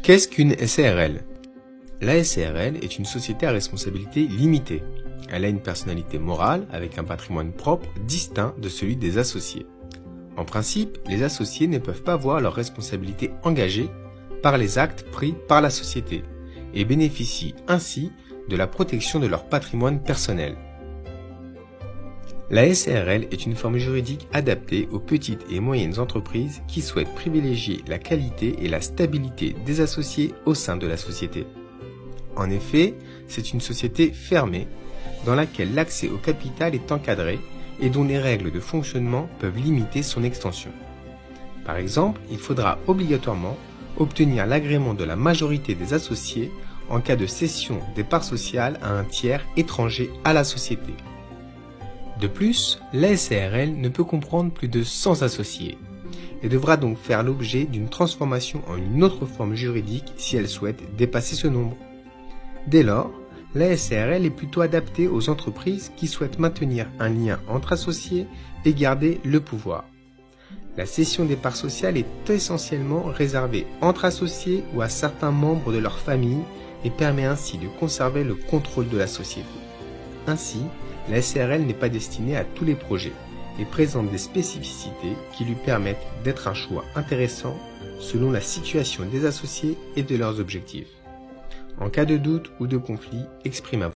Qu'est-ce qu'une SARL? La SARL est une société à responsabilité limitée. Elle a une personnalité morale avec un patrimoine propre distinct de celui des associés. En principe, les associés ne peuvent pas voir leurs responsabilités engagées par les actes pris par la société et bénéficient ainsi de la protection de leur patrimoine personnel. La SARL est une forme juridique adaptée aux petites et moyennes entreprises qui souhaitent privilégier la qualité et la stabilité des associés au sein de la société. En effet, c'est une société fermée dans laquelle l'accès au capital est encadré et dont les règles de fonctionnement peuvent limiter son extension. Par exemple, il faudra obligatoirement obtenir l'agrément de la majorité des associés en cas de cession des parts sociales à un tiers étranger à la société. De plus, la SARL ne peut comprendre plus de 100 associés et devra donc faire l'objet d'une transformation en une autre forme juridique si elle souhaite dépasser ce nombre. Dès lors, la SARL est plutôt adaptée aux entreprises qui souhaitent maintenir un lien entre associés et garder le pouvoir. La cession des parts sociales est essentiellement réservée entre associés ou à certains membres de leur famille et permet ainsi de conserver le contrôle de la société. Ainsi, la SARL n'est pas destinée à tous les projets et présente des spécificités qui lui permettent d'être un choix intéressant selon la situation des associés et de leurs objectifs. En cas de doute ou de conflit, exprime un